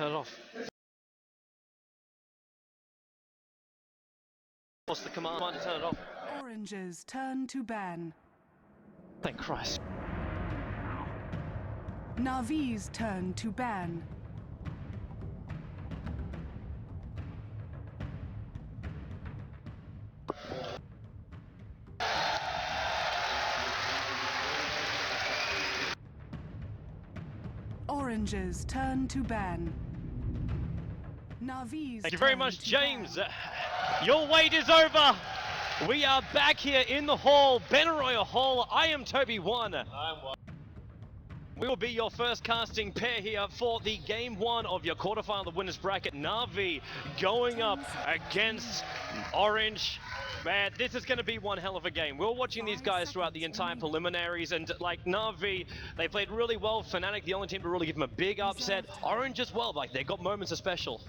turn it off. What's the command to turn it off? Orange's turn to ban. Thank Christ. Navi's turn to ban. Orange's turn to ban. Navi's Thank you very turn much, to James. ban. Your wait is over. We are back here in the hall, Benaroya Hall. I am Toby1. I'm one. We will be your first casting pair here for the game one of your quarterfinal of winners bracket. Navi going up against Orange. Man, this is going to be one hell of a game. We were watching these guys throughout the entire preliminaries, and like Navi, they played really well. Fnatic, the only team to really give them a big upset. Orange as well, like they got moments of special.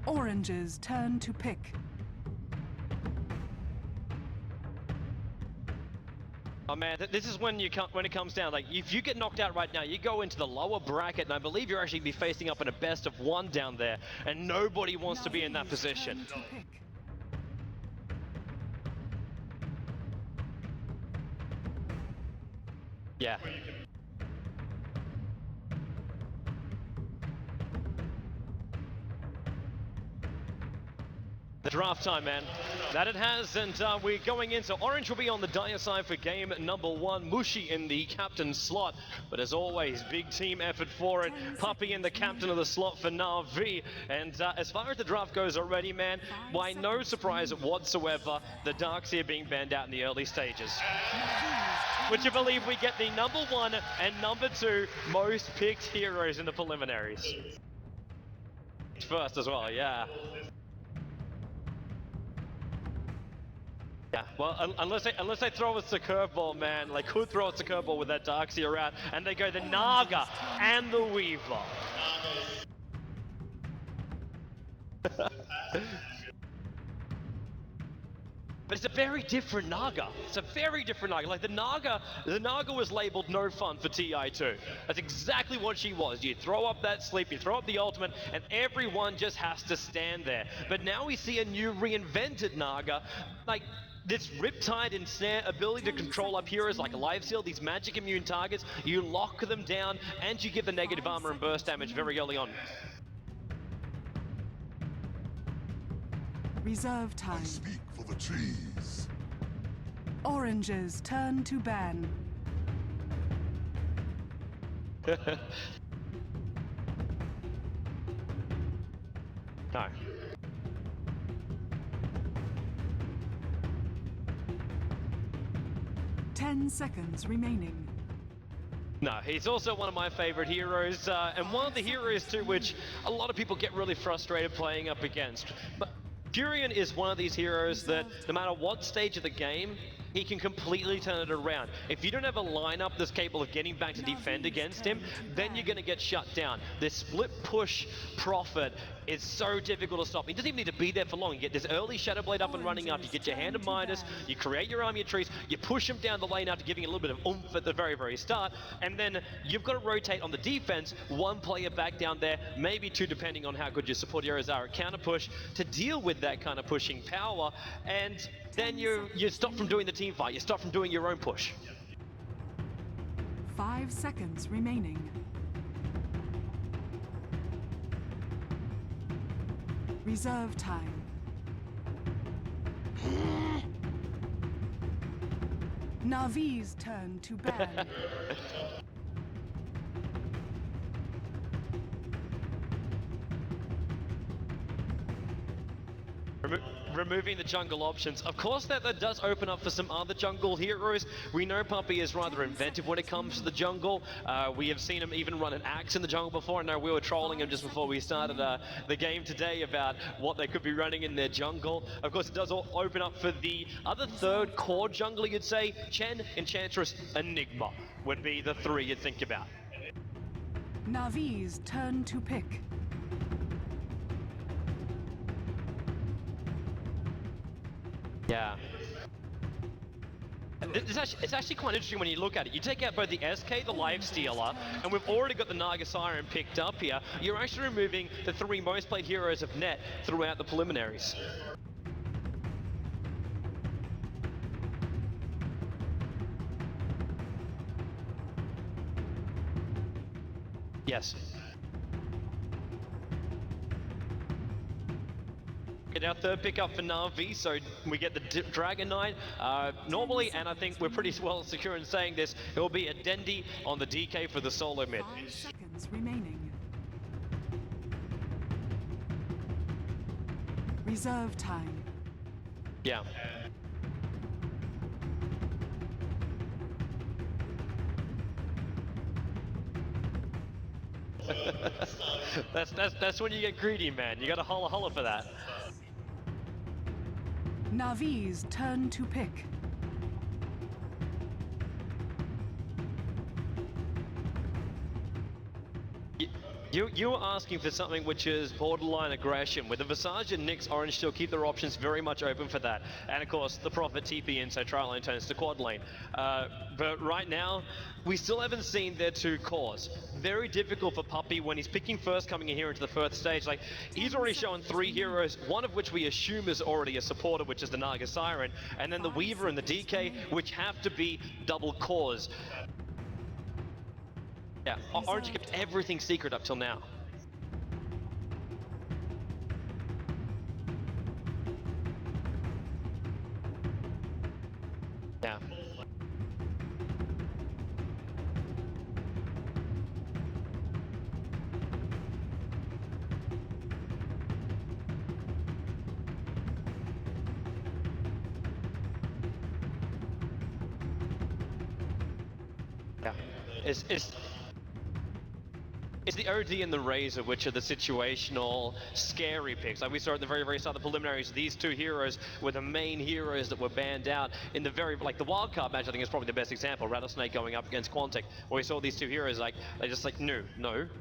Orange's turn to pick. Oh man, this is when it comes down. Like, if you get knocked out right now, you go into the lower bracket, and I believe you're actually be facing up in a best of one down there, and nobody wants to be in that position. Turn to pick. Yeah. The draft time, man. That it has, and we're going in. So Orange will be on the dire side for game number one. Mushi in the captain slot, but as always, big team effort for it. Puppy in the captain of the slot for Na'Vi. And as far as the draft goes already, man, why no surprise whatsoever, the Darkseer being banned out in the early stages. Would you believe we get the number one and number two most picked heroes in the preliminaries? First as well, yeah. Yeah, well, unless they throw us a curveball, man, like could throw us a curveball with that Darkseer out, and they go the Naga and the Weaver. But it's a very different Naga. It's a very different Naga. Like the Naga was labeled no fun for TI2. That's exactly what she was. You throw up that sleep, you throw up the ultimate, and everyone just has to stand there. But now we see a new reinvented Naga, like this Riptide and Snare ability to control up heroes like Life Seal, these magic immune targets, you lock them down, and you give the negative armor and burst damage very early on. Reserve time. I speak for the trees. Orange's turn to ban. No. Ten seconds remaining. No, he's also one of my favorite heroes, and one of the heroes too which a lot of people get really frustrated playing up against. But Furion is one of these heroes that no matter what stage of the game, he can completely turn it around. If you don't have a lineup that's capable of getting back to defend against him, then you're going to get shut down. This split push profit is so difficult to stop. He doesn't even need to be there for long. You get this early Shadow Blade up and running up, you get your hand of Midas, you create your army of trees, you push him down the lane after giving it a little bit of oomph at the very start, and then you've got to rotate on the defense, one player back down there, maybe two depending on how good your support heroes are at counter push, to deal with that kind of pushing power, and then you stop from doing the team fight, you stop from doing your own push. 5 seconds remaining. Reserve time. Navi's turn to ban. Removing the jungle options. Of course that does open up for some other jungle heroes. We know Puppy is rather inventive when it comes to the jungle. We have seen him even run an axe in the jungle before. I know we were trolling him just before we started the game today about what they could be running in their jungle. Of course it does all open up for the other third core jungler, you'd say. Chen, Enchantress, Enigma would be the three you'd think about. Navi's turn to pick. Yeah. It's actually quite interesting when you look at it. You take out both the SK, the Life Stealer, and we've already got the Naga Siren picked up here. You're actually removing the 3 most played heroes of net throughout the preliminaries. Yes. Get our third pickup for Na'Vi, so we get the Dragon Knight. Normally, and I think we're pretty well secure in saying this, it will be a Dendi on the DK for the solo mid. 5 seconds remaining. Reserve time. Yeah. that's when you get greedy, man. You gotta holla holla for that. Navi's turn to pick. You were asking for something which is borderline aggression. With the Visage and Nyx, Orange still keep their options very much open for that. And of course, the Prophet TP in, so tri lane turns to quad lane. But right now, we still haven't seen their 2 cores. Very difficult for Puppey when he's picking first coming in here into the first stage. Like, he's already shown 3 heroes, one of which we assume is already a supporter, which is the Naga Siren, and then the Weaver and the DK, which have to be double cores. Yeah, Orange kept everything secret up till now. Yeah. Yeah. It's the OD and the Razor, which are the situational, scary picks. Like we saw at the very, very start of the preliminaries, these 2 heroes were the main heroes that were banned out in the very, like the wildcard match, I think is probably the best example. Rattlesnake going up against Quantic, where we saw these 2 heroes, like, they just like, no,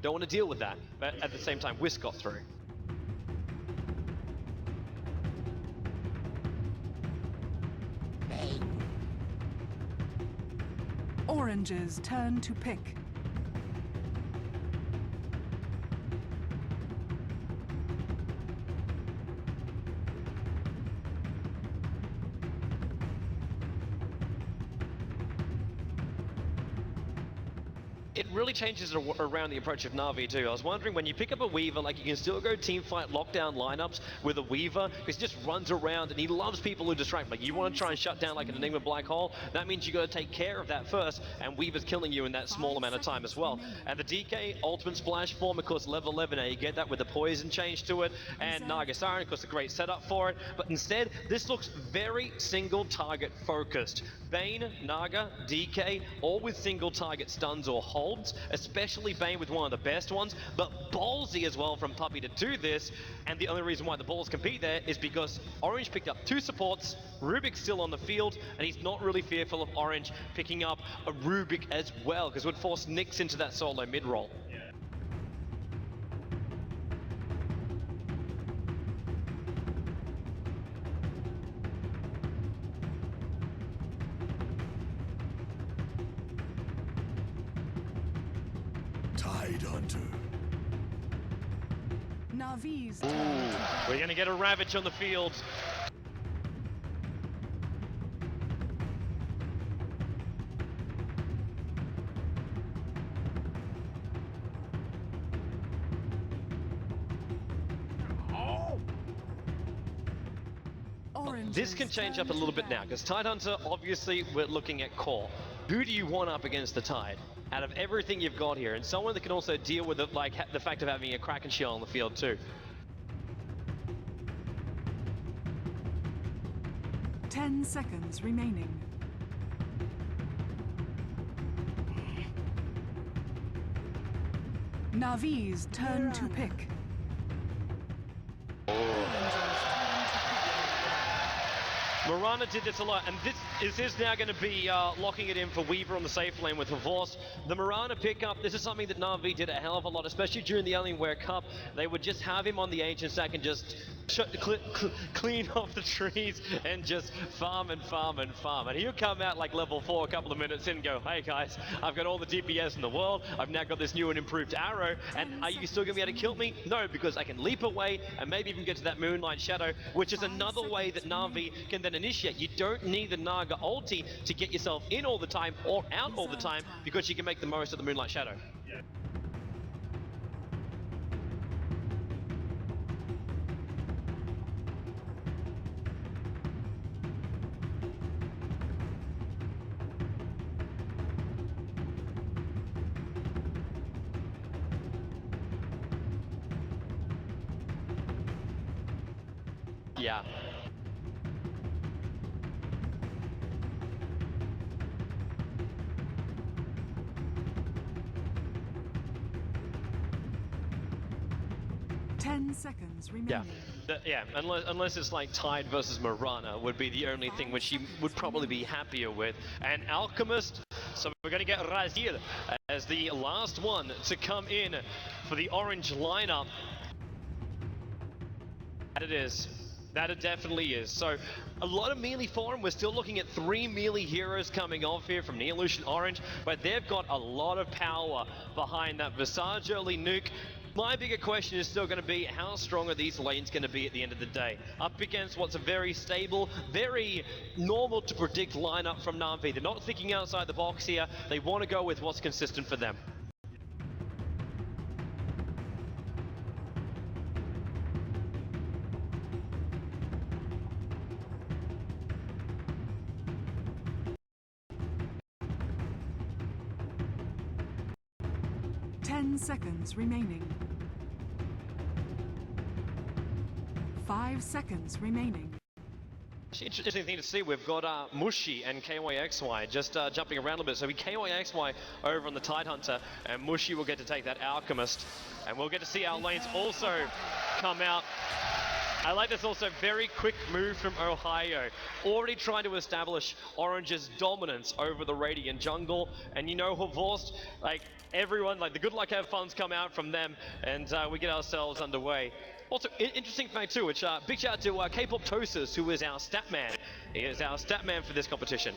don't want to deal with that. But at the same time, Whisk got through. Orange's turn to pick. It really changes around the approach of Na'Vi too. I was wondering, when you pick up a Weaver, like you can still go team fight lockdown lineups with a Weaver, because he just runs around and he loves people who distract. Like you want to try and shut down like an Enigma Black Hole, that means you got to take care of that first, and Weaver's killing you in that small amount of time as well. And the DK ultimate splash form, of course, level 11, now you get that with the poison change to it, and Naga Siren, of course, a great setup for it. But instead, this looks very single target focused. Bane, Naga, DK, all with single target stuns or holds, especially Bane with one of the best ones, but ballsy as well from Puppey to do this, and the only reason why the Balls compete there is because Orange picked up 2 supports, Rubik's still on the field, and he's not really fearful of Orange picking up a Rubik as well, because it would force Nyx into that solo mid-roll. Navi's Ooh, turn. we're gonna get a Ravage on the field. This can change up a little bit now, because Tidehunter, obviously, we're looking at core. Who do you want up against the Tide? Out of everything you've got here, and someone that can also deal with it, like the fact of having a Kraken Shield on the field too. 10 seconds remaining. Navi's turn to pick. Mirana did this a lot, and this is now going to be locking it in for Weaver on the safe lane with Revorce. The Mirana pickup, this is something that Na'Vi did a hell of a lot, especially during the Alienware Cup. They would just have him on the Ancient Stack and just clean off the trees and just farm and farm and farm. And he'll come out like level 4 a couple of minutes in and go, hey guys, I've got all the DPS in the world, I've now got this new and improved arrow, and are you still going to be able to kill me? No, because I can leap away and maybe even get to that Moonlight Shadow, which is another way that Na'Vi can then initiate. You don't need the Naga ulti to get yourself in all the time or out all the time, because you can make the most of the Moonlight Shadow. Yeah. Yeah. Seconds remaining. Yeah, unless it's like Tide versus Mirana would be the only thing which she would probably be happier with. And Alchemist, so we're going to get Razir as the last one to come in for the orange lineup. That it is. That it definitely is. So a lot of melee for him. We're still looking at 3 melee heroes coming off here from Neolution Orange, but they've got a lot of power behind that Visage early nuke. My bigger question is still going to be, how strong are these lanes going to be at the end of the day? Up against what's a very stable, very normal to predict lineup from Na'Vi. They're not thinking outside the box here. They want to go with what's consistent for them. Seconds remaining. 5 seconds remaining. Interesting thing to see, we've got Mushi and KYXY just jumping around a bit. So we KYXY over on the Tidehunter, and Mushi will get to take that Alchemist. And we'll get to see our lanes also come out. I like this also, very quick move from Ohio. Already trying to establish Orange's dominance over the Radiant jungle. And you know, Horvorst, like everyone, like the good luck have fun's come out from them, and we get ourselves underway. Also, interesting fact too, which big shout out to K-Pop Toasters, who is our stat man. He is our stat man for this competition.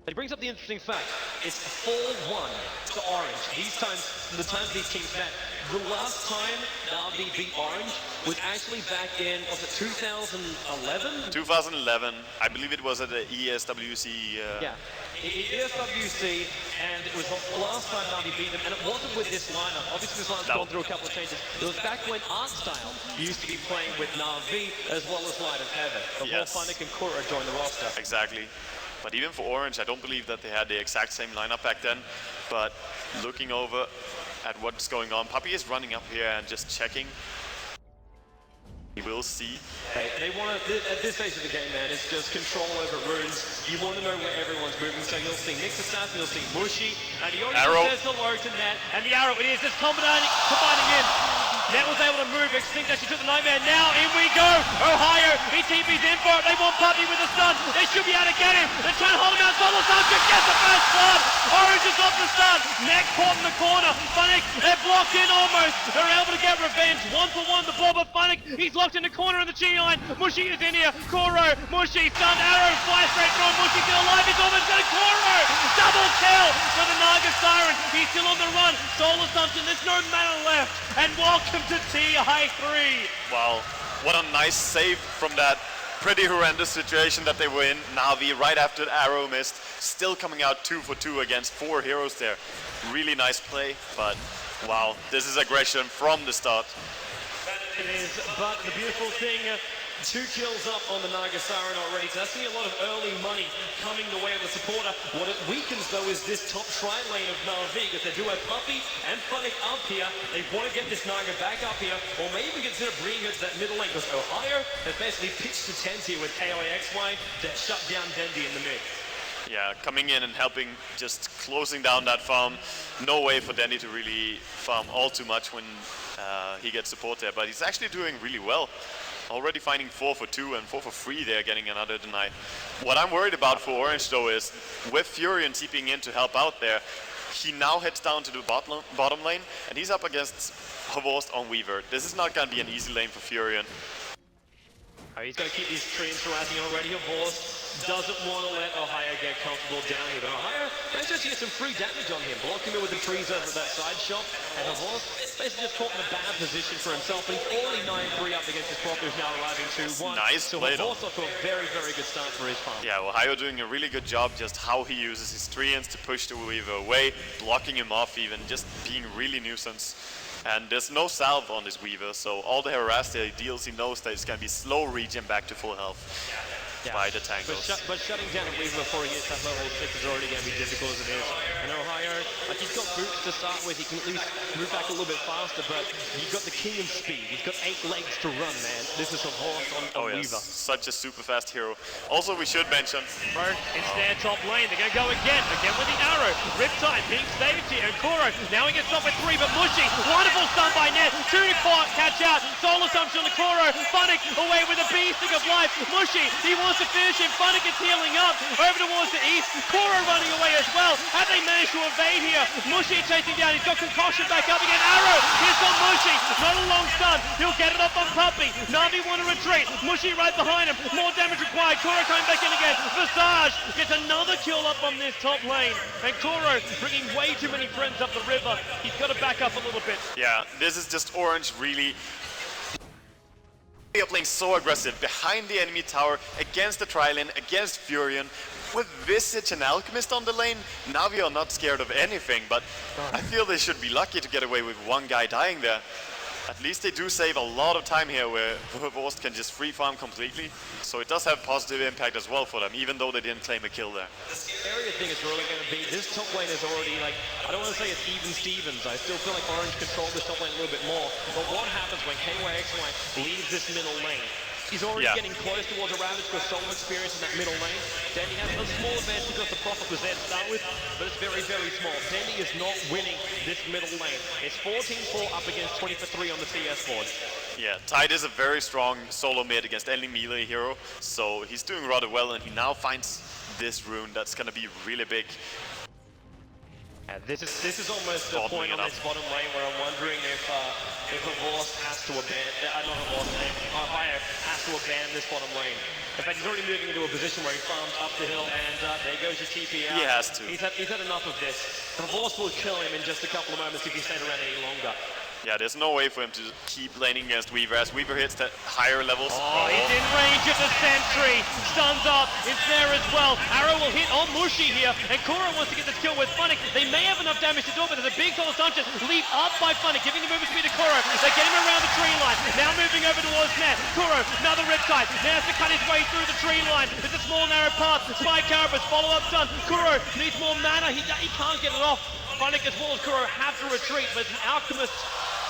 He brings up the interesting fact. It's 4-1 to Orange. The times these teams met, the last time Na'Vi beat Orange was actually back in, was it 2011? 2011, I believe it was at the ESWC. Yeah, ESWC, and it was the last time Na'Vi beat them, and it wasn't with this lineup. Obviously this lineup's gone through a couple of changes. It was back when Artstyle used to be playing with Na'Vi as well as Light of Heaven. Before Funnick and Kura joined the roster. Exactly. But even for Orange, I don't believe that they had the exact same lineup back then. But looking over at what's going on, Puppy is running up here and just checking. He will see. Hey, they want to, at this stage of the game, man, it's just control over runes. You want to know where everyone's moving, so you'll see Nyx Assassin, you'll see Mushi, and he already says hello to Nat, and the arrow, it is just combining in. Nat was able to move, Extinct actually took the Nightmare, now in we go! Ohio, he TP's in for it, they want Puppy with a stun, they should be able to get him, they're trying to hold him out, Solo Subject gets the first blood! Orange is off the stun, Neck caught in the corner, Funnick, they're blocked in almost, they're able to get revenge, 1-for-1 the blob of Funnick, he's locked in the corner of the G line, Mushi is in here, Koro, Mushi, stunned arrow, fly straight through, Mushi still alive, he's almost got a Koro! Double kill for the Naga Siren, he's still on the run, Soul Assumption, there's no mana left, and welcome to TI3. Wow, what a nice save from that pretty horrendous situation that they were in. Na'Vi right after the arrow missed, still coming out 2 for 2 against 4 heroes there. Really nice play, but wow, this is aggression from the start. It is, but the beautiful thing, 2 kills up on the Naga Siren already, so that's seeing a lot of early money coming the way of the supporter. What it weakens though is this top tri-lane of Na'Vi, because they do have Puppy and Funnick up here. They want to get this Naga back up here, or maybe even consider bringing her to that middle lane, because Ohio has basically pitched the tent here with KOAXY to shut down Dendi in the mid. Yeah, coming in and helping, just closing down that farm. No way for Dendi to really farm all too much when he gets support there, but he's actually doing really well. Already finding 4 for 2 and 4 for 3 there, getting another deny. What I'm worried about for Orange though is, with Furion TPing in to help out there, he now heads down to the bottom lane, and he's up against Horst on Weaver. This is not going to be an easy lane for Furion. Oh, he's going to keep these trees harassing already. Horst doesn't want to let Ohio get comfortable down here, but Ohio manages to get some free damage on him, blocking him with the trees over that side shot, and Horst basically just caught in a bad position for himself, but he's already 9-3 up against his prop, who's now arriving 2-1. Nice so play, Horst off to a very, very good start for his farm. Yeah, Ohio doing a really good job just how he uses his treants to push the Weaver away, blocking him off even, just being really nuisance. And there's no salve on this Weaver, so all the harass that he deals, he knows that it's going to be slow regen back to full health by the tangles. But shutting down a Weaver before he gets that level 6 is already going to be difficult as it is. And Ohio, like, he's got boots to start with, he can at least move back a little bit faster, but you've got the king of speed. He's got 8 legs to run, man. This is a horse on Weaver. Such a super fast hero. Also, we should mention... Bro, it's their top lane. They're going to go again with the arrow. Riptide being saved here, and Kuro, now he gets stopped with 3, but Mushy, wonderful stun by Net. 2 to catch out. Soul Assumption to Kuro. Funnick away with a beasting of life. Mushy, he wants to finish him. Funnick is healing up. Over towards the east. Kuro running away as well. Have they managed to evade here? Mushy chasing down. He's got concussion back up again. Arrow. Here's got Mushy. Not a long stun. He'll get it off on Puppy. Navi want to retreat. Mushy right behind him. More damage required. Kuro coming back in again. Visage gets another kill up on this top lane. And Kuro bringing way too many friends up the river. He's got to back up a little bit. Yeah, this is just Orange really... They are playing so aggressive behind the enemy tower, against the tri-lane, against Furion. With Visage and Alchemist on the lane, Navi are not scared of anything, but I feel they should be lucky to get away with one guy dying there. At least they do save a lot of time here where Horst can just free farm completely. So it does have positive impact as well for them, even though they didn't claim a kill there. The area thing is really going to be, this top lane is already like, I don't want to say it's even Stevens. I still feel like Orange control this top lane a little bit more. But what happens when KYXY leaves this middle lane? He's already getting close towards a Ravage with solo experience in that middle lane. Danny has a small advantage because the Prophet was there to start with, but it's very, very small. Danny is not winning this middle lane. It's 14-4 up against 20 for 3 on the CS board. Yeah, Tide is a very strong solo mid against any melee hero, so he's doing rather well, and he now finds this rune that's going to be really big. This is almost the point on this bottom lane where I'm wondering if Horst has to abandon, not Horst, Ohio has to abandon this bottom lane. In fact, he's already moving into a position where he farms up the hill, and there goes your TP out. He has to. He's had enough of this. Horst will kill him in just a couple of moments if he stays around any longer. Yeah, there's no way for him to keep laning against Weaver as Weaver hits the higher levels. Oh, he's in range of the sentry. Stuns up. It's there as well. Arrow will hit on Mushy here, and Kuro wants to get this kill with Funnick. They may have enough damage to do it, but there's a big soul assumption. Leap up by Funnick, giving the movement speed to Kuro. They get him around the tree line. Now moving over towards Net. Kuro, another Riptide. Now has to cut his way through the tree line. There's a small narrow path. Spy Carapace, follow-up done. Kuro needs more mana. He can't get it off. Funnick as well as Kuro have to retreat, but it's an Alchemist.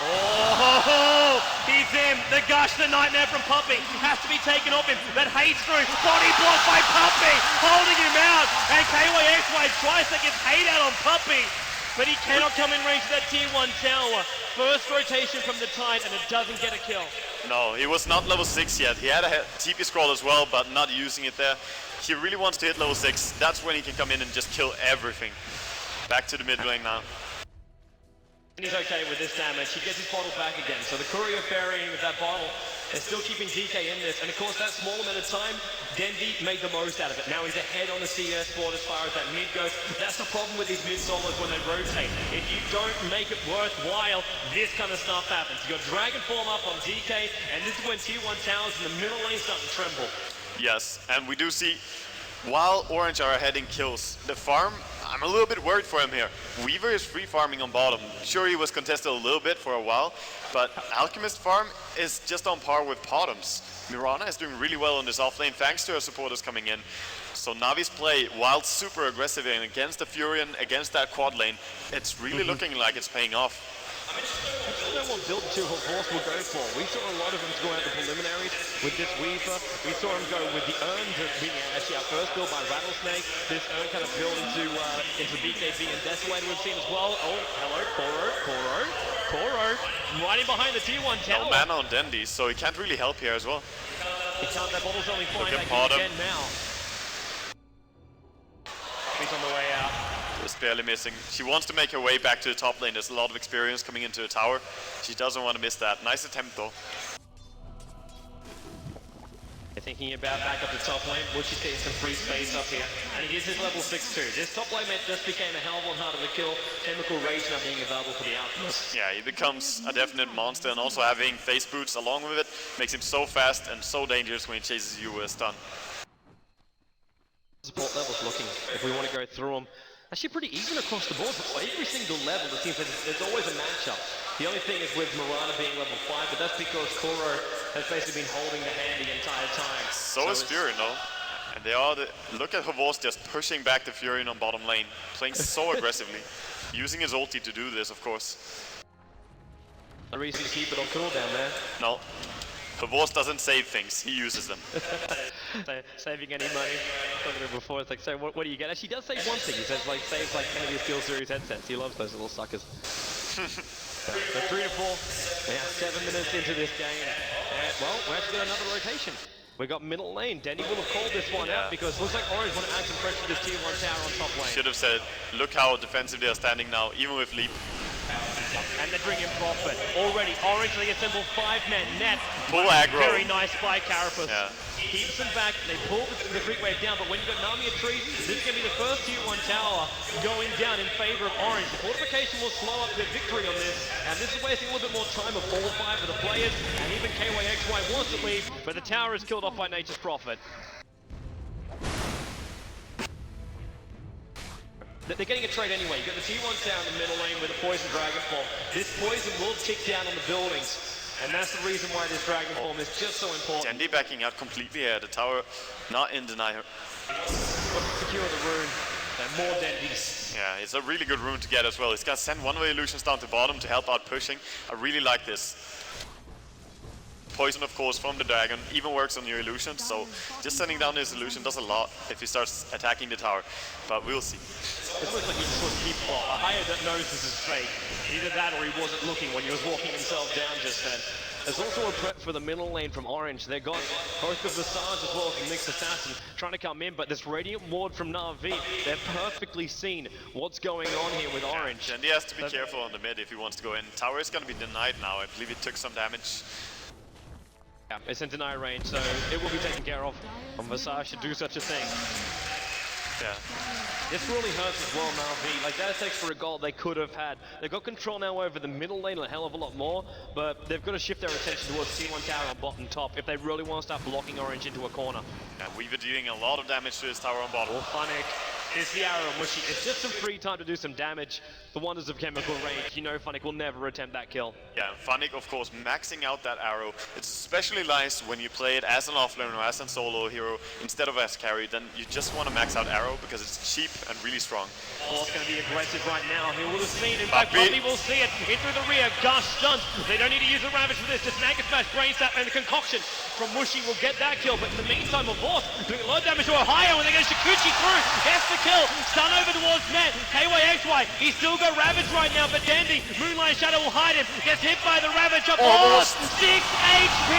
Oh, he's in. The gush, the nightmare from Puppy has to be taken off him. That haste through, body blocked by Puppy, holding him out. And KYXY twice that gets hate out on Puppy, but he cannot come in range of that tier 1 tower. First rotation from the Tide, and it doesn't get a kill. No, he was not level 6 yet. He had a TP scroll as well, but not using it there. He really wants to hit level 6. That's when he can come in and just kill everything. Back to the mid lane now. And he's okay with this damage. He gets his bottle back again. So the courier ferrying with that bottle is still keeping DK in this. And of course, that small amount of time, Dendy made the most out of it. Now he's ahead on the CS board as far as that mid goes. That's the problem with these mid solos when they rotate. If you don't make it worthwhile, this kind of stuff happens. You got Dragon Form up on DK, and this is when tier 1 towers in the middle lane start to tremble. Yes, and we do see, while Orange are ahead in kills, the farm, I'm a little bit worried for him here. Weaver is free farming on bottom. Sure, he was contested a little bit for a while, but Alchemist farm is just on par with Bottom's. Mirana is doing really well on this offlane thanks to her supporters coming in. So Navi's play, while super aggressive and against the Furion, against that quad lane, it's really looking like it's paying off. I don't know what build 2 Horst will go for. We saw a lot of him go out the preliminaries with this Weaver. We saw him go with the Urn to being actually our first build by Rattlesnake. This Urn kind of build into BKB and Desolator we've seen as well. Oh, hello, Kuro. Koro right in behind the tier 1 tower. No mana on Dendi, so he can't really help here as well. He can't, that bottle's only flying at back in bottom. again now. He's on the way out. Just barely missing. She wants to make her way back to the top lane. There's a lot of experience coming into the tower. She doesn't want to miss that. Nice attempt though. They're thinking about back up the top lane. Bushy takes some free space up here. And he is his level 6 too. This top lane mate just became a hell of a lot harder to kill. Chemical Rage now being available for the Alchemist. Yeah, he becomes a definite monster, and also having face boots along with it makes him so fast and so dangerous when he chases you with a stun. Support levels looking, if we want to go through them. Actually pretty even across the board. For every single level, it seems like there's always a matchup. The only thing is with Mirana being level 5, but that's because Koro has basically been holding the hand the entire time. So is Furion though. And they are look at Havors just pushing back the Furion on bottom lane, playing so aggressively. Using his ulti to do this, of course. A reason to keep it on cooldown there. No. Havors doesn't save things, he uses them. Saving any money. Talking to before, it's like, so what do you get? Actually, he does save one thing. He says, like, saves like 10 of your Steel Series headsets. He loves those little suckers. So 3 to 4. We have 7 minutes into this game. And, well, we have to get another rotation. We got middle lane. Denny will have called this one out because it looks like Orange want to add some pressure to this tier 1 tower on top lane. Should have said, look how defensive they are standing now, even with Leap. And they're bringing profit. Already, Orange, they assemble 5 men. Net. Full aggro. Very nice by Carapace. Yeah. Keeps them back. They pull the creep wave down, but when you've got Nami a tree, this is going to be the first tier 1 tower going down in favor of Orange. The fortification will slow up their victory on this, and this is wasting a little bit more time of 4-5 for the players, and even KYXY wants to leave, but the tower is killed off by Nature's Prophet. They're getting a trade anyway. You've got the tier 1 tower in the middle lane with a poison dragon form. This poison will tick down on the buildings, and that's the reason why this dragon form is just so important. Dendi backing out completely here. The tower not in denial. Secure the rune. And more Dendis. Yeah, it's a really good rune to get as well. He's got to send one-way illusions down to bottom to help out pushing. I really like this. Poison, of course, from the dragon even works on your illusions, so just sending down his illusion does a lot if he starts attacking the tower, but we'll see. It looks like he just was keep a higher that knows this is fake. Either that or he wasn't looking when he was walking himself down just then. There's also a prep for the middle lane from Orange. They got both the Visage as well as the Mixed Assassin trying to come in, but this Radiant Ward from Na'Vi, they've perfectly seen what's going on here with Orange. And he has to be careful on the mid if he wants to go in. Tower is going to be denied now. I believe he took some damage. Yeah, it's in deny range, so it will be taken care of. And Visage should do such a thing. Yeah. This really hurts as well, Na'Vi. Like, that's extra gold they could have had. They've got control now over the middle lane a hell of a lot more, but they've got to shift their attention towards T1 tower on bottom top if they really want to start blocking Orange into a corner. And Weaver dealing a lot of damage to his tower on bottom. Funnick is the arrow mushy. It's just some free time to do some damage. The wonders of Chemical Rage. You know Funnick will never attempt that kill. Yeah, Funnick, of course, maxing out that arrow. It's especially nice when you play it as an offlaner or as a solo hero instead of as carry. Then you just want to max out arrow because it's cheap and really strong. It's going to be aggressive right now. He will have seen. In fact, Bobby will see it. In through the rear. Gush stuns. They don't need to use a Ravage for this. Just Mega Smash, Brain Sap, and the Concoction from Mushi will get that kill. But in the meantime, of course, doing a lot of damage to Ohio, and they're going to Shikuchi through. Gets the kill. Stun over towards Net. KYXY. He's still got Ravage right now, but Dandy, Moonlight Shadow will hide him. Gets hit by the Ravage up. Almost. 6 HP.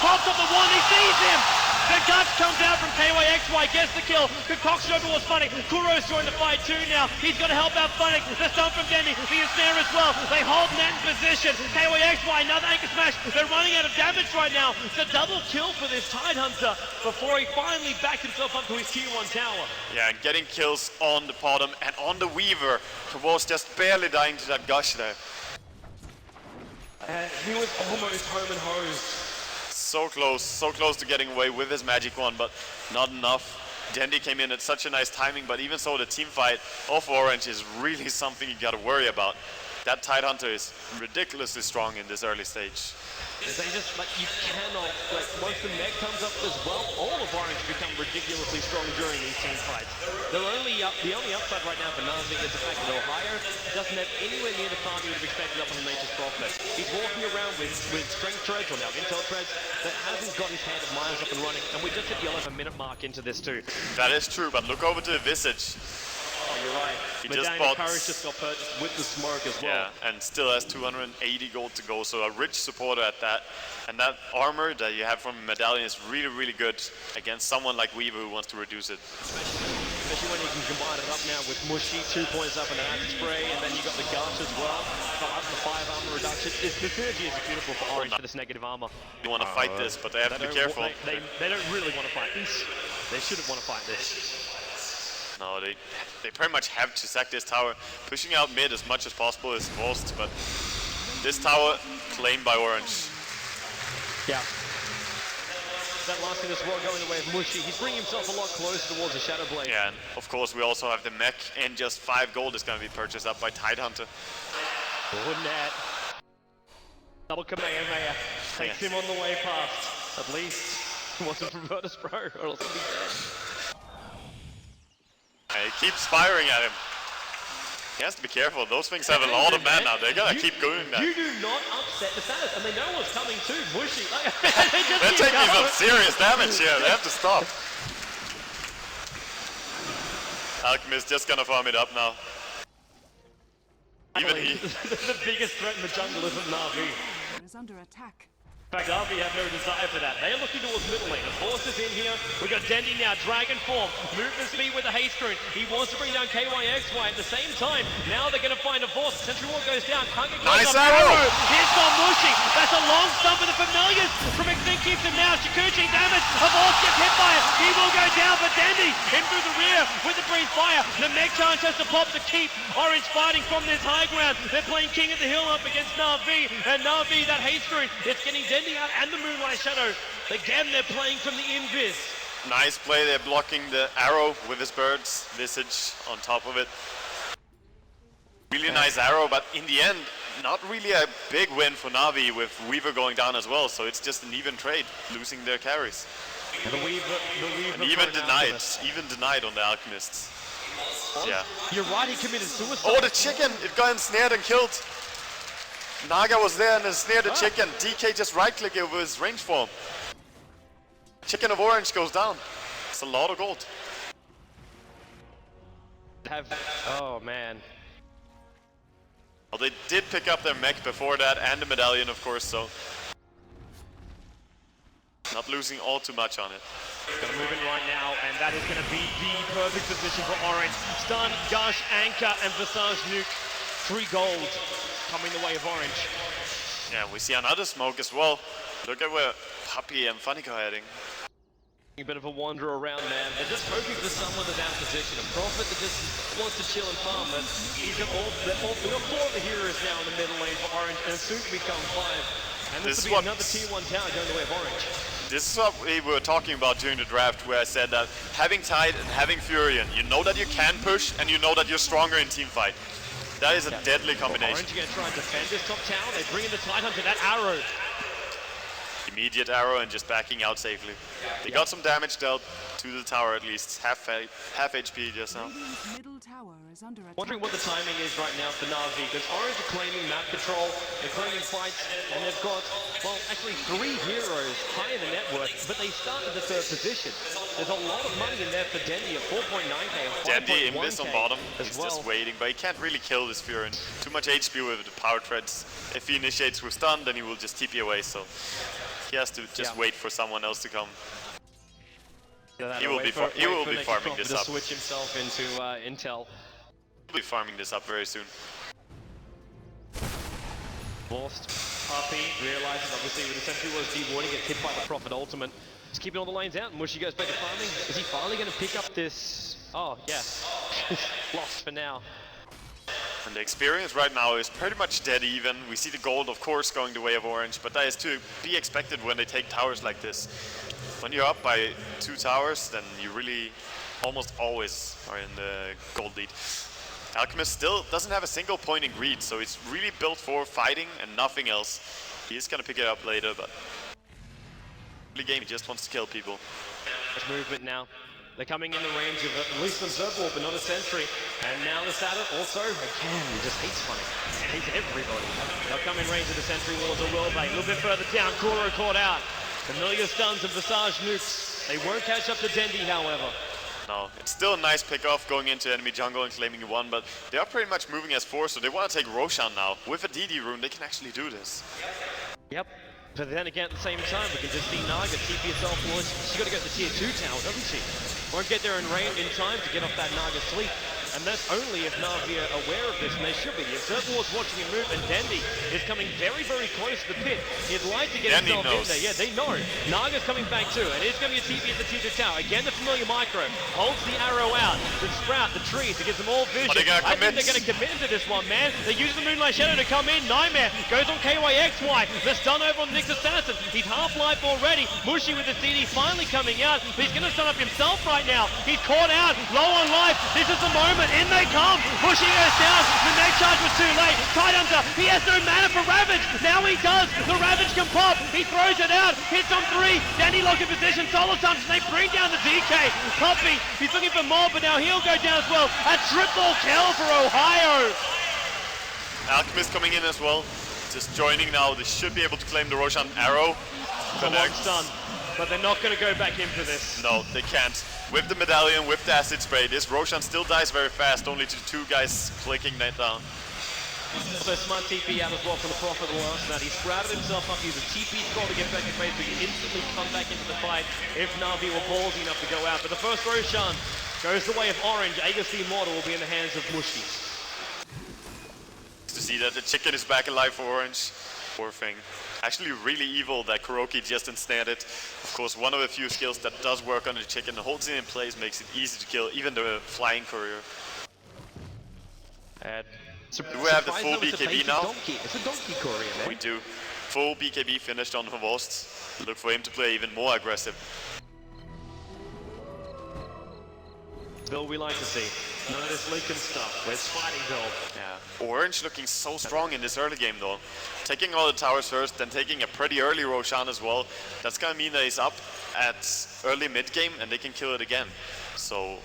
Pops up the one. He sees him. The guts comes out from KYXY, gets the kill. Concoction over towards Funnick. Kuro's joined the fight too now. He's going to help out Funnick. The stun from Denny. The ensnare as well. They hold Net in position. KYXY, another anchor smash. They're running out of damage right now. It's a double kill for this Tidehunter before he finally backed himself up to his tier 1 tower. Yeah, and getting kills on the bottom and on the Weaver. Was just barely dying to that gush there. He was almost home and hosed. So close to getting away with his magic wand, but not enough. Dendi came in at such a nice timing, but even so, the team fight of Orange is really something you gotta worry about. That Tidehunter is ridiculously strong in this early stage. They just, like, you cannot, like, once the mech comes up as well, all of Orange become ridiculously strong during these team fights. The only upside right now for Na'Vi is the fact that Ohio doesn't have anywhere near the farm you would have expected up on the Nature's Prophet. He's walking around with strength treads, or now intel treads, that hasn't got his hand of miles up and running, and we just hit the 11-minute mark into this too. That is true, but look over to the Visage. Oh, you're right. He But just Daniel bought... Courage just got purchased with the smoke as well. Yeah, and still has 280 gold to go, so a rich supporter at that. And that armor that you have from Medallion is really, really good against someone like Weaver who wants to reduce it. Especially when you can combine it up now with Mushy, 2 points up in an acid spray, and then you got the Gush as well. The 5 armor reduction. The synergy is beautiful for Orange for this negative armor. They want to fight this, but they have to be careful. They don't really want to fight this. They shouldn't want to fight this. No, they pretty much have to sack this tower. Pushing out mid as much as possible is forced, but this tower claimed by Orange. Yeah. That last thing as well going the way of Mushy. He's bringing himself a lot closer towards the Shadow Blade. Yeah, and of course we also have the mech, and just 5 gold is going to be purchased up by Tidehunter. Good net. Double Kamehameha. Takes him on the way past. At least it wasn't from Virtus Pro, or else he'd be dead. He keeps firing at him. He has to be careful. Those things have a lot of mana now. They're gonna keep going that. You do not upset the status, and they know what's coming too. Mushy. They're taking some serious damage here. They have to stop. Alchemist just gonna farm it up now. Even he. The biggest threat in the jungle isn't Na'Vi. Is under attack. In fact, Na'Vi have no desire for that. They are looking towards middle lane. The Force is in here. We've got Dendi now, Dragon form. Movement speed with the haste rune. He wants to bring down KYXY at the same time. Now they're going to find a Force. Sentry Wall goes down. Can't get close Nice up. arrow! Here's Mushy. That's a long stump of the Familiars. From Extinct keeps him now. Shikuchi damage. A Force gets hit by it. He will go down, but Dendi in through the rear with the breeze fire. The Meg Charge has to pop to keep Orange fighting from this high ground. They're playing King of the Hill up against Na'Vi. And Na'Vi, that haste rune, it's getting Dendi out and the Moonlight Shadow. Again, they're playing from the invis. Nice play. They're blocking the arrow with his bird's visage on top of it. Really nice arrow, but in the end, not really a big win for Na'Vi with Weaver going down as well. So it's just an even trade, losing their carries. The Weaver and even denied on the Alchemists. Yeah. You're right, he committed suicide. Oh, the chicken! It got ensnared and killed. Naga was there and ensnared the chicken. DK just right-click it with his range form. Chicken of Orange goes down. It's a lot of gold. Oh man. Well, they did pick up their mech before that and the medallion, of course, so not losing all too much on it. Gonna move in right now, and that is gonna be the perfect position for Orange. Stun, Gush, Anchor, and Visage Nuke. 3 gold coming the way of Orange. Yeah, we see another smoke as well. Look at where Puppy and Funnico are heading. A bit of a wander around, man. They're just hoping for someone in that position. A Prophet that just wants to chill and farm, but he's got we've got 4 of the heroes now in the middle lane for Orange, and soon to become 5. And this will be another tier 1 tower going the way of Orange. This is what we were talking about during the draft, where I said that having Tide and having Furion, you know that you can push, and you know that you're stronger in team fight. That is a deadly combination. Orange are going to try and defend this top tower. They bring in the Tidehunter, that arrow. Immediate arrow and just backing out safely. They got some damage dealt to the tower at least. Half HP just now. Middle tower is under attack. Wondering what the timing is right now for Na'Vi, because Orange are claiming map control, they're claiming fights, and they've got, well, actually 3 heroes high in the net worth, but they start at the 3rd position. There's a lot of money in there for Dendi at 4.9k and 5.1k Dendi Invis on bottom. He's well. just waiting, but he can't really kill this Furion. Too much HP with the power threads. If he initiates with stun, then he will just TP away, so he has to just wait for someone else to come. He will be farming this up. Switch himself into Intel. He'll be farming this up very soon. Lost. RP realizes obviously with the Sentry was dewarding, gets hit by the Prophet ultimate. Just keeping all the lanes out, and Mushy goes back to farming. Is he finally going to pick up this? Oh, yeah. Lost for now. And the experience right now is pretty much dead even. We see the gold, of course, going the way of Orange, but that is to be expected when they take towers like this. When you're up by 2 towers, then you really almost always are in the gold lead. Alchemist still doesn't have a single point in greed, so it's really built for fighting and nothing else. He is gonna pick it up later, but the game he just wants to kill people. There's movement now. They're coming in the range of at least an observable, but not a sentry. And now the Saturn also, again, he just hates Funny. Hates everybody. They'll come in range of the sentry walls or will they? A little bit further down, Kuro caught out. Familiar stuns and Visage nukes. They won't catch up to Dendi, however. No, it's still a nice pick-off going into enemy jungle and claiming you won, but they are pretty much moving as 4, so they want to take Roshan now. With a DD rune, they can actually do this. Yep. But then again, at the same time, we can just see Naga TP herself. She's got to go to the tier 2 tower, doesn't she? Won't get there in time to get off that Naga sleep. And that's only if Na'Vi are aware of this, and they should be. The Observer was watching him move, and Dendi is coming very, very close to the pit. He'd like to get himself in there. Yeah, they know. Naga's coming back too, and it's going to be a TP at the tier 2 tower. Again, the familiar micro. Holds the arrow out. The sprout, the trees, it gives them all vision. I think they're going to commit into this one, man. They're using the Moonlight Shadow to come in. Nightmare goes on KYXY. The stun over on the Nyx Assassin. He's half-life already. Mushi with the CD finally coming out, but he's going to stun up himself right now. He's caught out, low on life. This is the moment. In they come. Mushi goes down. The next charge was too late. Tidehunter, he has no mana for Ravage. Now he does. The Ravage can pop. He throws it out. Hits on 3. Danny locked in position. Solo Assumption. They bring down the DK. Puppy, he's looking for more, but now he'll go down as well. A triple kill for Ohio. Alchemist coming in as well. Just joining now. They should be able to claim the Roshan arrow. Connects. Done. But they're not going to go back in for this. No, they can't. With the medallion, with the acid spray, this Roshan still dies very fast, only to 2 guys clicking that down. So smart TP out as well from the Prophet last night. He sprouted himself up, used a TP scroll to get back in base, but he instantly come back into the fight if Na'Vi were ballsy enough to go out. But the first Roshan goes the way of Orange. Aegis the Immortal will be in the hands of Mushi. To see that the chicken is back alive for Orange. Poor thing. Actually really evil that Kuroki just ensnared it. Of course, one of the few skills that does work on the chicken. Holds it in place, makes it easy to kill, even the flying courier. And do we have the full BKB now? It's a donkey courier, man. We do. Full BKB finished on Havost. Look for him to play even more aggressive. Bill we like to see. None of this Lincoln stuff. Where's fighting Bill? Yeah. Orange looking so strong in this early game though. Taking all the towers first, then taking a pretty early Roshan as well. That's gonna mean that he's up at early mid game and they can kill it again. So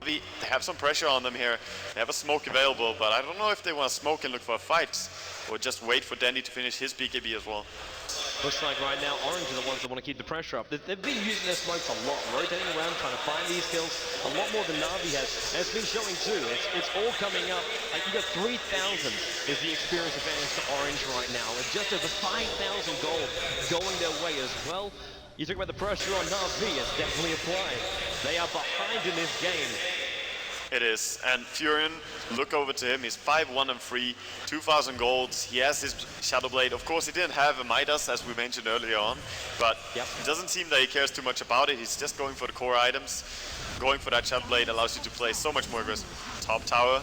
they have some pressure on them here. They have a smoke available, but I don't know if they want to smoke and look for a fight or just wait for Dandy to finish his BKB as well. Looks like right now Orange are the ones that want to keep the pressure up. They've been using their smokes a lot, rotating around, trying to find these kills a lot more than Na'Vi has. And it's been showing too. It's all coming up. Like you got 3,000 is the experience advantage to Orange right now. And just over 5,000 gold going their way as well. You talk about the pressure on Na'Vi, it's definitely applied. They are behind in this game. It is, and Furion, look over to him, he's 5-1 and 3, 2,000 golds, he has his Shadow Blade. Of course he didn't have a Midas as we mentioned earlier on, but it doesn't seem that he cares too much about it, he's just going for the core items. Going for that Shadow Blade allows you to play so much more aggressive. Top tower.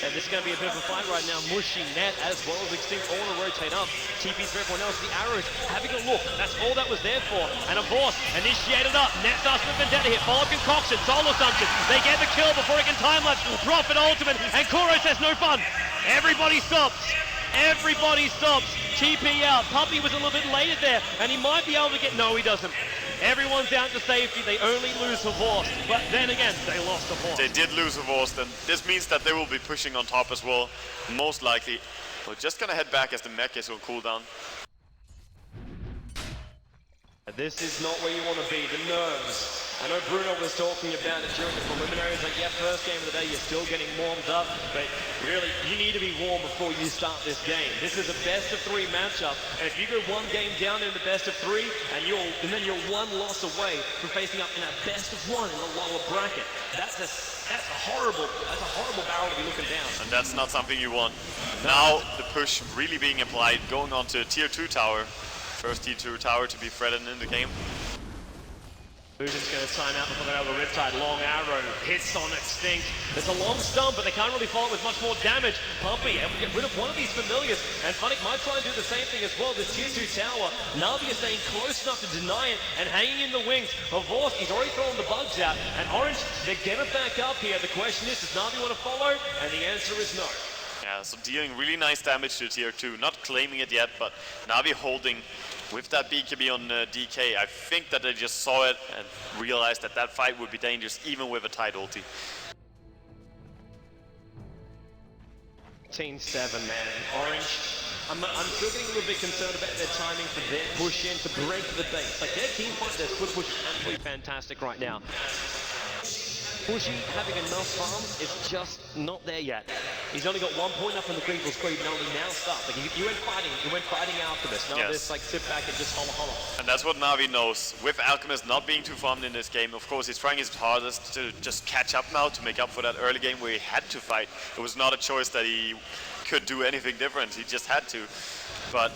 And this is going to be a bit of a fight right now. Mushi, Net, as well as Extinct all to rotate up. TP's for everyone else. The arrows having a look. That's all that was there for. And of course, initiated up. Net starts with Vendetta here. Follow-up concoction. Soul Assumption. They get the kill before it can time-lapse. Prophet ultimate. And Kuros has no fun. Everybody stops. Everybody stops. TP out. Puppy was a little bit later there. And he might be able to get... No, he doesn't. Everyone's down to safety, they only lose Havost, but then again, they lost Havost. They did lose Havost, and this means that they will be pushing on top as well, most likely. We're just gonna head back as the mech is on cooldown. This is not where you want to be, the nerves. I know Bruno was talking about it during the preliminaries, like, yeah, first game of the day, you're still getting warmed up, but really, you need to be warm before you start this game. This is a best-of-3 matchup, and if you go one game down in the best-of-3, and then you're one loss away from facing up in a best-of-1 in the lower bracket, that's a horrible barrel to be looking down. And that's not something you want. Now, the push really being applied, going on to tier 2 tower. First tier 2 tower to be threatened in the game. Fusion's going to time out before they're able to Riptide. Long arrow, hits on Extinct. It's a long stump, but they can't really follow it with much more damage. Pumpy able to get rid of one of these familiars, and Funnick might try and do the same thing as well. This tier 2 tower, Na'Vi is staying close enough to deny it and hanging in the wings. Havost, he's already thrown the bugs out, and Orange, they're going to back up here. The question is, does Na'Vi want to follow? And the answer is no. Yeah, so dealing really nice damage to tier 2, not claiming it yet, but Na'Vi holding with that BKB on DK. I think that they just saw it and realized that that fight would be dangerous even with a tight ulti. 18-7, man. Orange I'm still getting a little bit concerned about their timing for their push in to break the base. Like their team fight, their split push is absolutely fantastic right now. Bushy having enough farm is just not there yet. He's only got 1 point up in the critical speed, and only now starts. Like you went fighting Alchemist. Now Yes. this like sit back and just holla. And that's what Na'Vi knows. With Alchemist not being too farmed in this game, of course he's trying his hardest to just catch up now to make up for that early game where he had to fight. It was not a choice that he could do anything different, he just had to. But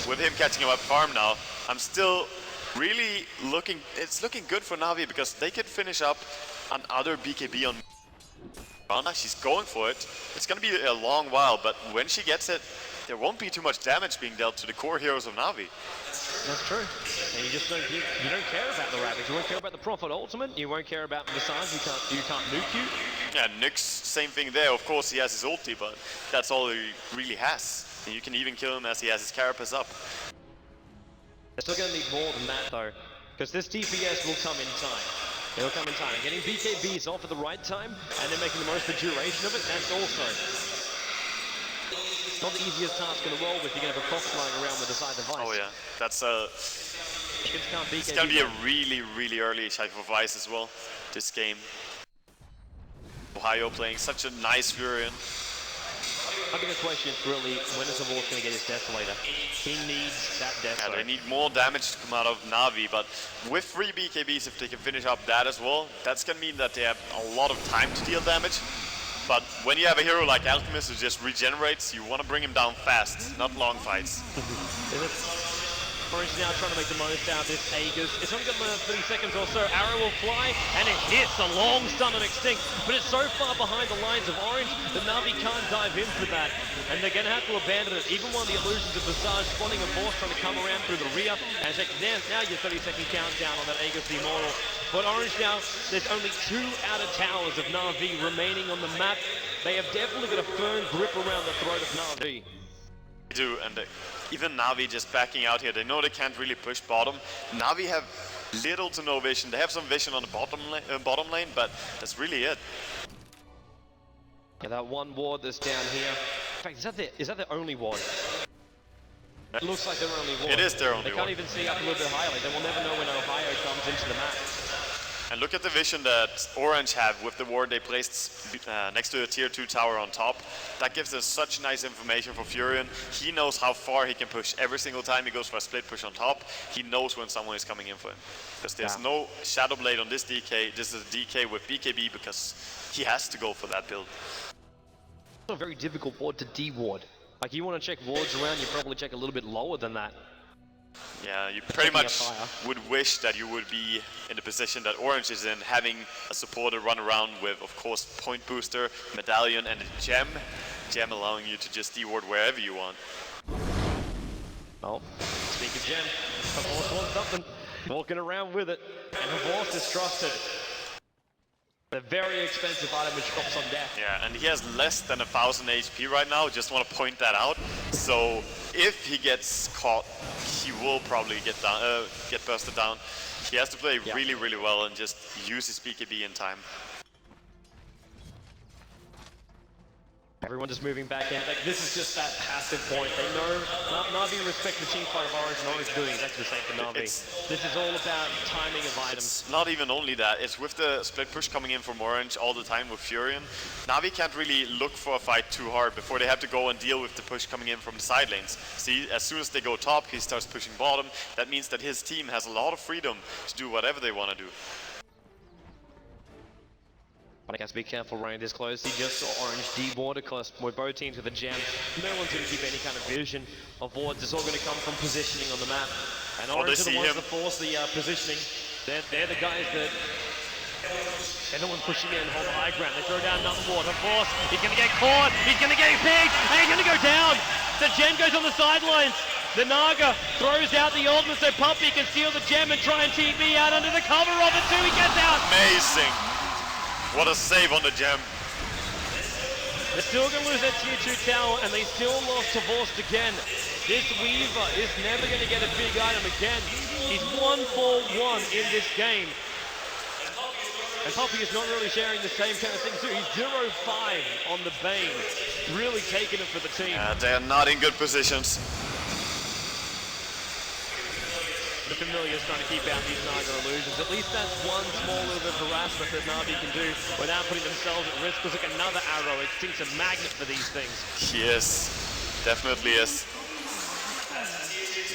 with him catching up farm now, I'm still really it's looking good for Na'Vi because they could finish up another BKB on Rana. She's going for it. It's gonna be a long while, but when she gets it, there won't be too much damage being dealt to the core heroes of Na'Vi. That's true. And you just don't care about the Ravage. You won't care about the Prophet Ultimate. You won't care about Visage. You can't nuke you. Yeah, Nyx, same thing there. Of course he has his ulti, but that's all he really has. And you can even kill him as he has his carapace up. They're still gonna need more than that though, because this DPS will come in time. It'll come in time. And getting BKBs off at the right time, and then making the most of the duration of it, that's also not the easiest task in the world if you're going to have a Prophet flying around with a side device. Oh yeah, that's it's gonna be a really early Cypher Vice as well, this game. Ohio playing such a nice Furion. I think the question is really, when is the Wolf going to get his Desolator? He needs that Desolator. Yeah, they need more damage to come out of Na'Vi, but with 3 BKBs, if they can finish up that as well, that's gonna mean that they have a lot of time to deal damage. But when you have a hero like Alchemist who just regenerates, you want to bring him down fast, not long fights. Orange now trying to make the most out of this Aegis. It's only got 30 seconds or so. Arrow will fly, and it hits a long stun on Extinct, but it's so far behind the lines of Orange that Na'Vi can't dive in for that. And they're going to have to abandon it. Even one of the illusions of Visage spawning a Force trying to come around through the rear. And now your 30-second countdown on that Aegis the Immortal. But Orange now, there's only 2 outer towers of Na'Vi remaining on the map. They have definitely got a firm grip around the throat of Na'Vi. They do, and even Na'Vi just backing out here. They know they can't really push bottom. Na'Vi have little to no vision. They have some vision on the bottom lane, but that's really it. Yeah, that one ward that's down here. In fact, is that their only ward? It looks like their only ward. It is their only They can't ward. even see up a little bit higher. Like, they will never know when Ohio comes into the map. And look at the vision that Orange have with the ward they placed next to the tier 2 tower on top. That gives us such nice information for Furion. He knows how far he can push every single time he goes for a split push on top. He knows when someone is coming in for him. Because there's no Shadow Blade on this DK. This is a DK with BKB because he has to go for that build. It's a very difficult ward to de-ward. Like, you want to check wards around, you probably check a little bit lower than that. Yeah, you pretty much would wish that you would be in the position that Orange is in, having a supporter run around with, of course, Point Booster, Medallion, and a Gem. Gem allowing you to just de-ward wherever you want. Oh, speak of Gem, Horse wants something. Walking around with it, and Horse is trusted. A very expensive item which drops on death. Yeah, and he has less than 1,000 HP right now, just want to point that out. So if he gets caught, he will probably get bursted down. He has to play really well and just use his BKB in time. Everyone just moving back in. Like, this is just that passive point. They know Na'Vi respect the team fight of Orange, and Orange doing exactly the same for Na'Vi. This is all about timing of items. It's not even only that, it's with the split push coming in from Orange all the time with Furion. Na'Vi can't really look for a fight too hard before they have to go and deal with the push coming in from the side lanes. See, as soon as they go top, he starts pushing bottom. That means that his team has a lot of freedom to do whatever they want to do. But I guess be careful running this close. He just saw Orange de-ward across with both teams with a Gem. No one's going to keep any kind of vision of wards. It's all going to come from positioning on the map. And Orange are the ones that force the positioning. They're the guys that... And no one's pushing in and hold the high ground. They throw down another ward. Of course, he's going to get caught. He's going to get picked. And he's going to go down. The Gem goes on the sidelines. The Naga throws out the ultimate so Puppy can steal the Gem and try and TP out under the cover of it too. He gets out. Amazing. What a save on the Gem. They're still going to lose that tier 2 tower, and they still lost to Vorst again. This Weaver is never going to get a big item again. He's 1-for-1 in this game. And Poppy is not really sharing the same kind of thing too. He's 0-5 on the Bane. Really taking it for the team. They are not in good positions. The Familiar's trying to keep out these Naga illusions. At least that's one small little bit of harassment that Na'Vi can do without putting themselves at risk. Looks like another arrow. It seems a magnet for these things. Yes, definitely is.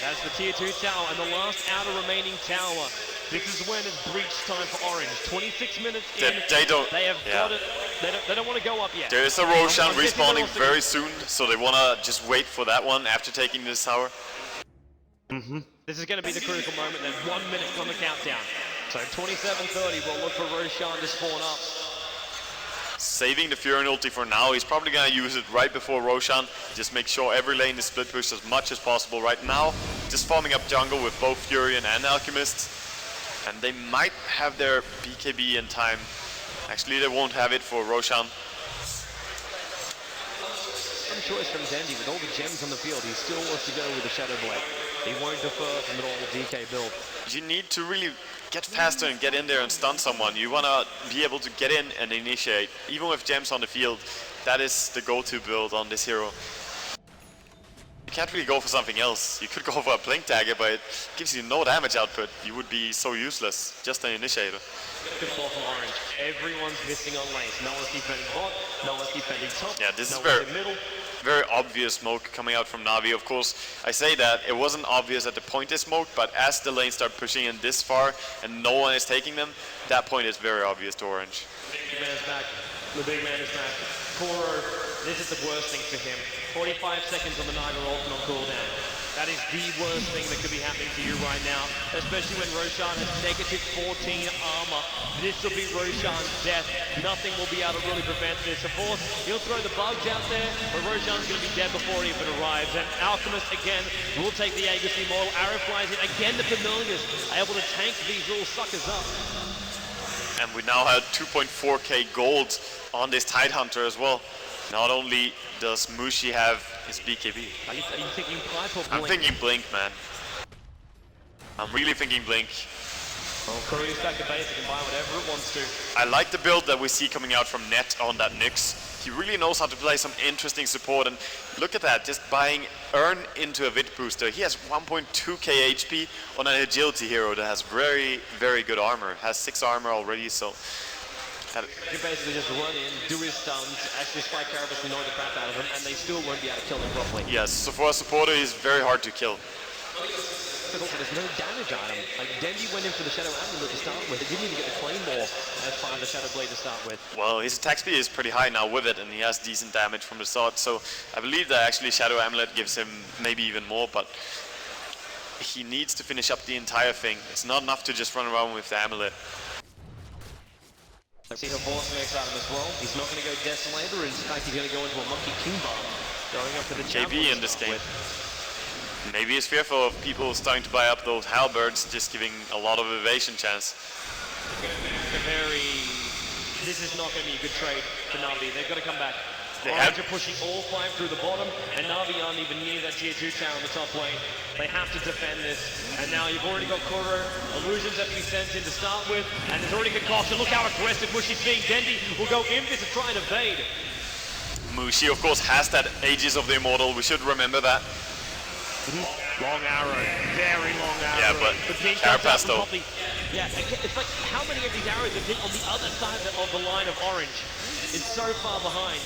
That's the tier 2 tower and the last outer remaining tower. This is when it's breach time for Orange. 26 minutes in. They have got it. They don't want to go up yet. There is a Roshan respawning very soon, so they want to just wait for that one after taking this tower. This is going to be the critical moment then. 1 minute on the countdown. So 27:30, we'll look for Roshan to spawn up. Saving the Fury ulti for now. He's probably going to use it right before Roshan. Just make sure every lane is split pushed as much as possible right now. Just farming up jungle with both Furion and Alchemist. And they might have their BKB in time. Actually, they won't have it for Roshan. Some choice from Dandy with all the gems on the field. He still wants to go with the Shadow Blade. He won't defer from an normal DK build. You need to really get faster and get in there and stun someone. You want to be able to get in and initiate. Even with gems on the field, that is the go-to build on this hero. You can't really go for something else. You could go for a Blink Dagger, but it gives you no damage output. You would be so useless, just an initiator. Good ball from Orange. Everyone's missing on lanes. No one's defending bot, no one's defending top. Yeah, this no is one's in middle. very obvious smoke coming out from Na'Vi. Of course, I say that it wasn't obvious at the point they smoked, but as the lanes start pushing in this far and no one is taking them, that point is very obvious to Orange. Big man is back. The big man is back. Koro, this is the worst thing for him. 45 seconds on the Naga ultimate on cooldown. That is the worst thing that could be happening to you right now, especially when Roshan has negative 14 armor. This will be Roshan's death. Nothing will be able to really prevent this. Of course, he'll throw the bugs out there, but Roshan's going to be dead before he even arrives. And Alchemist, again, will take the Agassi model. Arrow flies in. Again, the Familiars are able to tank these little suckers up. And we now have 2.4k gold on this Tidehunter as well. Not only does Mushi have his BKB. Are you thinking Pipe or Blink? I'm thinking Blink, man. I'm really thinking Blink. Well, Korea's back to basic and buy whatever it wants to. I like the build that we see coming out from Net on that Nyx. He really knows how to play some interesting support, and look at that, just buying Earn into a Vit booster. He has 1.2k HP on an agility hero that has very, very good armor. Has 6 armor already, so... You basically just run in, do his stuns, actually spike Carapace annoy the crap out of him, and they still won't be able to kill him properly. Yes, so for a supporter, he's very hard to kill. But also, there's no damage on him. Like, Dendy went in for the Shadow Amulet to start with. He didn't even get the Claymore as part of the Shadow Blade to start with. Well, his attack speed is pretty high now with it, and he has decent damage from the start, so I believe that actually Shadow Amulet gives him maybe even more, but he needs to finish up the entire thing. It's not enough to just run around with the Amulet. Let's see how Force makes out of him as well. He's not going to go Desolator, in fact he's going to go into a Monkey King Bar, going up to the KB in this game. Maybe he's fearful of people starting to buy up those halberds, just giving a lot of evasion chance. This is not going to be a good trade for Na'Vi. They've got to come back. Orange are pushing all 5 through the bottom, and Na'Vi aren't even near that tier 2 tower on the top lane. They have to defend this, and now you've already got Koro. Illusions have to be sent in to start with, and there's already concussion. Look how aggressive Mushi's being. Dendy will go in to try and evade. Mushi, of course, has that Aegis of the Immortal. We should remember that. Long arrow, very long arrow. Yeah, but Carapace though. Yeah, it's like how many of these arrows have hit on the other side of the line of Orange? It's so far behind.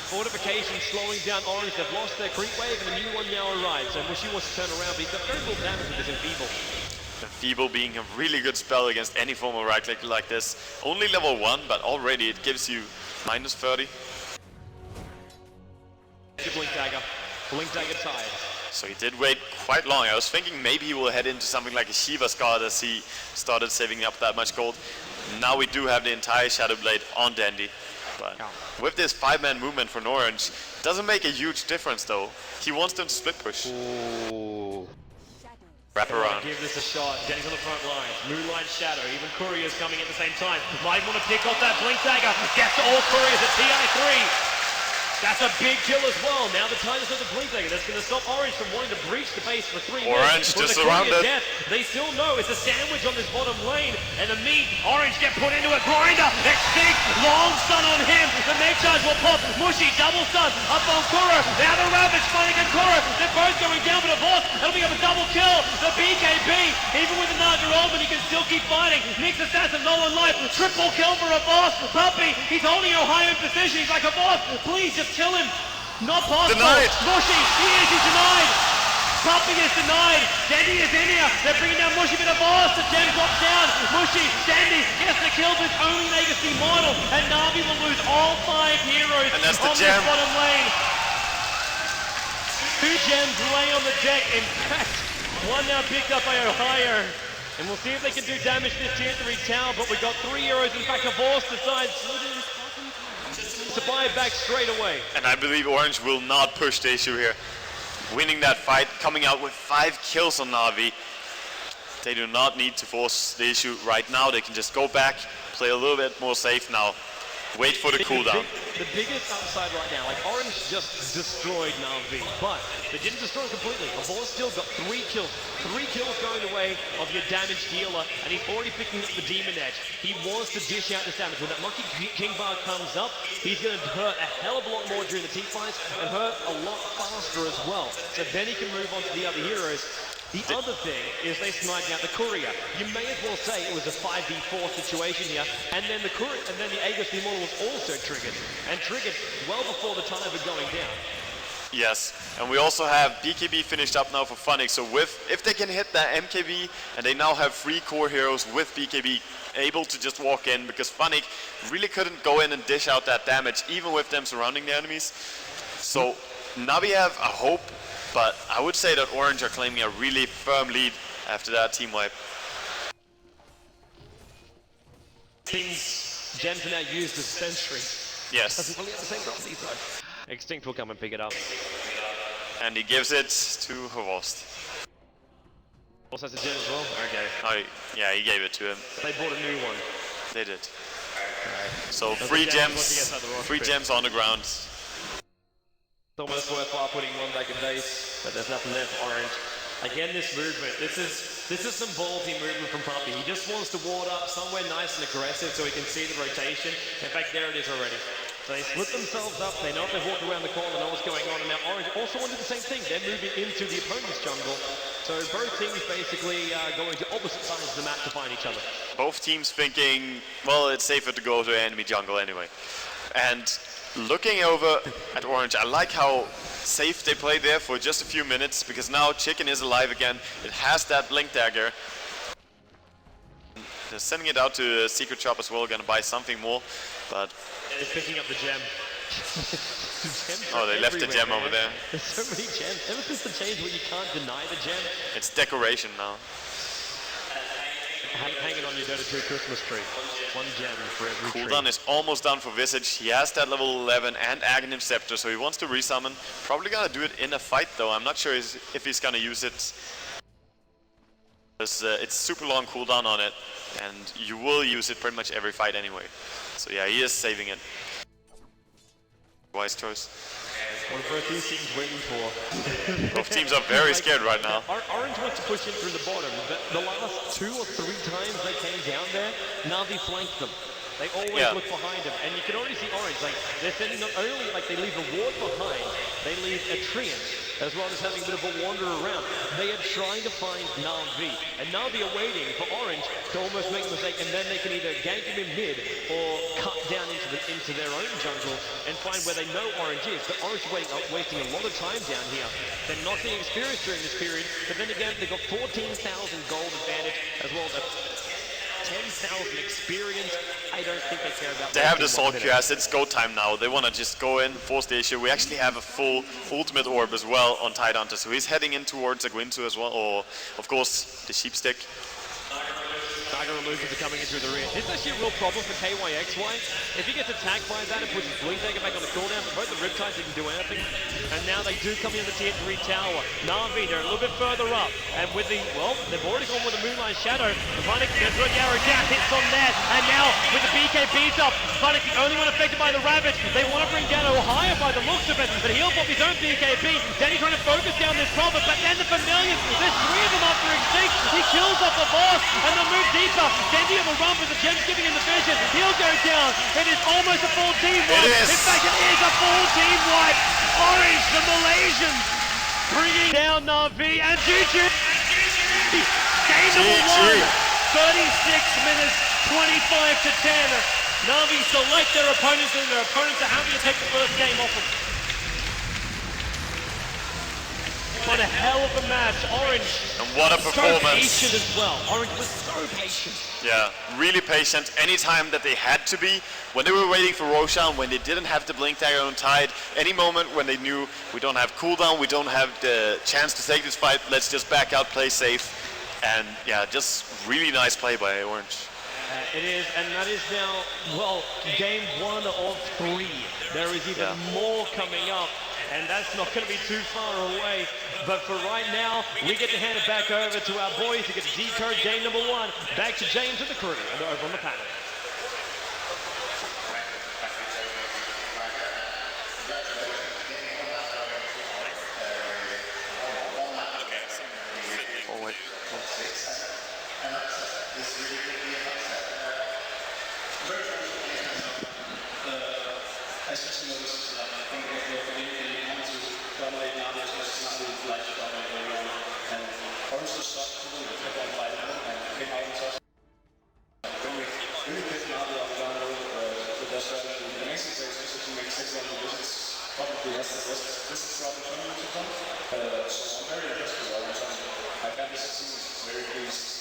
Fortification slowing down Orange. They've lost their creep wave and a new one now arrives. So Mushi wants to turn around, but he's got very little damage with this Enfeeble. Enfeeble being a really good spell against any form of right click like this. Only level 1, but already it gives you minus 30. Blink Dagger. Blink Dagger tied. So he did wait quite long. I was thinking maybe he will head into something like a Shiva's Guard as he started saving up that much gold. Now we do have the entire Shadow Blade on Dandy. But with this 5-man movement from Orange, doesn't make a huge difference though. He wants them to split push. Ooh. Wrap around. Give this a shot. Danny's on the front line. Moonlight Shadow. Even Courier's coming at the same time. Might want to pick off that Blink Dagger. Gets all Couriers at TI3. That's a big kill as well. Now the Titans of the Blink Dagger. That's going to stop Orange from wanting to breach the base for 3 Orange minutes. With just the Courier surrounded. death, they still know it's a sandwich on this bottom lane. And the meat, Orange get put into a grinder. Extinct, long stun on him. The next charge will pop. Mushy, double stun up on Kuro. Now the Ravage fighting against Kuro. They're both going down, but a boss. That'll be a double kill. The BKB, even with the larger ultimate, he can still keep fighting. Nick's assassin, no one life. Triple kill for a boss. Puppy, he's holding a high in position. He's like a boss. Please just kill him. Not possible. Denied. Mushy, he's denied. Puppy is denied. Dandy is in here. They're bringing down Mushy with a boss. The gem drops down. Mushy, Dandy gets the kill with only legacy model. And Na'Vi will lose all 5 heroes And that's the on gem. this bottom lane. 2 gems lay on the deck. In fact, one now picked up by Ohio. And we'll see if they can do damage to this tier 3 tower. But we've got 3 heroes. In fact, Divorce decides to buy it back straight away. And I believe Orange will not push the issue here. Winning that fight, coming out with 5 kills on Na'Vi. They do not need to force the issue right now. They can just go back, play a little bit more safe now. Wait for the cooldown. The biggest upside right now, like Orange just destroyed Na'Vi, but they didn't destroy him completely. Divorce still got 3 kills. 3 kills going away of your damage dealer, and he's already picking up the Demon Edge. He wants to dish out this damage. When that Monkey King bar comes up, he's going to hurt a hell of a lot more during the team fights and hurt a lot faster as well. So then he can move on to the other heroes. The other thing is they sniped out the Courier. You may as well say it was a 5v4 situation here, and then the Courier, and then the Aegis Immortal was also triggered, and triggered well before the time of it going down. Yes, and we also have BKB finished up now for Funnick, so if they can hit that MKB, and they now have 3 core heroes with BKB able to just walk in, because Funnick really couldn't go in and dish out that damage, even with them surrounding the enemies. So Na'Vi have a hope, but I would say that Orange are claiming a really firm lead after that team wipe. Things gems are now used as sentries. Yes. Doesn't really have the same properties though. Extinct will come and pick it up. And he gives it to Havost. Also has a gem as well? Okay. Oh, yeah, he gave it to him. They bought a new one. They did. So That's 3 the gem once he gets out the rock 3 pit. gems on the ground. It's almost worthwhile putting one back in base, but there's nothing there for Orange. Again, this movement, this is some ballsy movement from Puppy. He just wants to ward up somewhere nice and aggressive so he can see the rotation. In fact, there it is already. So they split themselves up, they know if they've walked around the corner, know what's going on, and now Orange also want to do the same thing. They're moving into the opponent's jungle. So both teams basically going to opposite sides of the map to find each other. Both teams thinking, well, it's safer to go to enemy jungle anyway. And looking over at Orange, I like how safe they play there for just a few minutes, because now Chicken is alive again. It has that Blink Dagger. They're sending it out to Secret Shop as well, gonna buy something more, but... They're picking up the gem. Oh, they left the gem over there. There's so many gems. Ever since the change where you can't deny the gem, It's decoration now. hang it on your Dota 2 Christmas tree. 1 gem for every tree. Cooldown is almost done for Visage. He has that level 11 and Aghanim Scepter, so he wants to resummon. Probably gonna do it in a fight though. I'm not sure if he's gonna use it. It's super long cooldown on it, and you will use it pretty much every fight anyway. So yeah, he is saving it. Wise choice. What are both these teams waiting for? Both teams are very scared right now. Orange wants to push in through the bottom, but the last 2 or 3 times they came down there, Na'Vi flanked them. They always look behind them, and you can already see Orange, like, they're sending not only, like, they leave a ward behind, they leave a treant, as well as having a bit of a wander around. They are trying to find Na'Vi, and Na'Vi are waiting for Orange to almost make a mistake, and then they can either gank him in mid, or cut down into their own jungle, and find where they know Orange is. But Orange is wasting a lot of time down here. They're not getting experience during this period, but then again, they've got 14,000 gold advantage, as well as a 10,000 experience. I don't think they care about. They have the Soul QS, it's go time now. They want to just go in, force the issue. We actually have a full ultimate orb as well on Tidehunter, so he's heading in towards Aguintu as well, or of course the Sheepstick. Tiger illusions are coming in through the rear. This is actually a real problem for KYXY. If he gets attacked by that, it pushes Blink Dagger back on the cooldown, but both the Riptides didn't do anything. And now they do come in the tier 3 tower. Na'Vi, they're a little bit further up. And with the, well, they've already gone with the Moonlight Shadow. Funnick gets the arrow down, hits on that. And now with the BKBs up, Funnick the only one affected by the Ravage. They want to bring Gano higher by the looks of it, but he'll pop his own BKB. Danny trying to focus down this problem, but then the Familiars, there's 3 of them up for Extinct. He kills off the boss, and they'll move deeper. Dendy on the run with the gems giving him the vision. He'll go down. It is almost a full team wipe. In fact, it is a full team wipe. Orange, the Malaysians, bringing down Na'Vi and GG. Game number 1, 36 minutes, 25 to 10. Na'Vi select their opponents, and their opponents are happy to take the first game off them. What a hell of a match, Orange. And what a performance. So patient as well. Orange was so patient. Yeah, really patient. Anytime that they had to be, when they were waiting for Roshan, when they didn't have the Blink Dagger on Tide, any moment when they knew we don't have cooldown, we don't have the chance to take this fight, let's just back out, play safe. And yeah, just really nice play by Orange. It is, and that is now, well, game 1 of 3. There is even more coming up, and that's not going to be too far away. But for right now, we get to hand it back over to our boys to get to decode game number 1. Back to James and the crew, and over on the panel. Oh, wait. I just noticed that I think they really want to dominate now because it's not really like to dominate very well. And Orange was soft to them, they kept on fighting them and came out and touched. Really pissed now they are down with their strategy. The next thing is just to make 6 random visits. Probably has the best throughout the tournament to come. So I'm very impressed with Orange. I can't just see very pleased.